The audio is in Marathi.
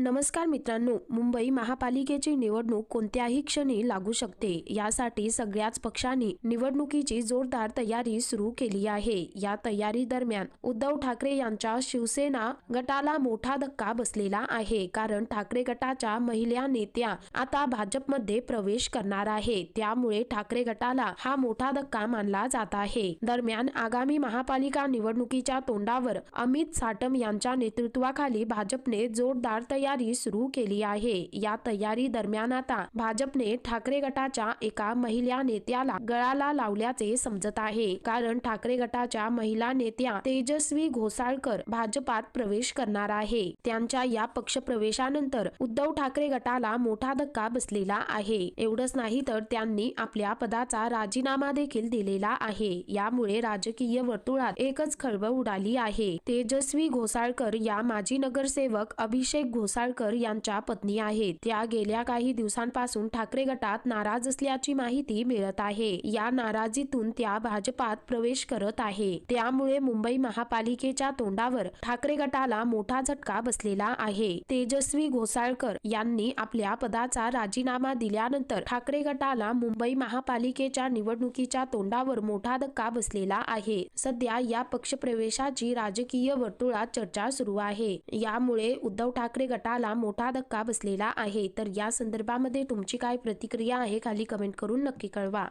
नमस्कार मित्रांनो, मुंबई महापालिकेची निवडणूक कोणत्याही क्षणी लागू शकते. यासाठी सगळ्याच पक्षांनी निवडणुकीची जोरदार तयारी सुरू केली आहे. या तयारी दरम्यान उद्धव ठाकरे यांच्या शिवसेना गटाला मोठा धक्का बसलेला आहे. कारण ठाकरे गटाच्या महिला नेत्या आता भाजपमध्ये प्रवेश करणार आहे. त्यामुळे ठाकरे गटाला हा मोठा धक्का मानला जात आहे. दरम्यान आगामी महापालिका निवडणुकीच्या तोंडावर अमित साटम यांच्या नेतृत्वाखाली भाजपने जोरदार तयारी सुरू केली आहे. या तयारी दरम्यान आता भाजपने ठाकरे गटाच्या एका महिला नेत्याला गळाला लावल्याचे समजत आहे. कारण ठाकरे गटाच्या महिला नेत्या तेजस्वी घोसाळकर भाजपात प्रवेश करणार आहे. त्यांच्या या पक्ष प्रवेशानंतर उद्धव ठाकरे गटाला मोठा धक्का बसलेला आहे. एवढंच नाही तर त्यांनी आपल्या पदाचा राजीनामा देखील दिलेला आहे. यामुळे राजकीय वर्तुळात एकच खळबळ उडाली आहे. तेजस्वी घोसाळकर या माजी नगरसेवक अभिषेक घोसाळकर यांच्या पत्नी आहेत. त्या गेल्या काही दिवसांपासून ठाकरे गटात नाराज असल्याची माहिती मिळत आहे. या नाराजीतून त्या भाजपात प्रवेश करत आहे. त्यामुळे मुंबई महापालिकेच्या तोंडावर ठाकरे गटाला मोठा झटका बसलेला आहे. तेजस्वी घोसाळकर यांनी आपल्या पदाचा राजीनामा दिल्यानंतर ठाकरे गटाला मुंबई महापालिकेच्या निवडणुकीच्या तोंडावर मोठा धक्का बसलेला आहे. सध्या या पक्षप्रवेशाची राजकीय वर्तुळात चर्चा सुरू आहे. यामुळे उद्धव ठाकरे गटाला मोठा धक्का बसलेला आहे. तर या संदर्भामध्ये तुमची काय प्रतिक्रिया आहे खाली कमेंट करून नक्की कळवा.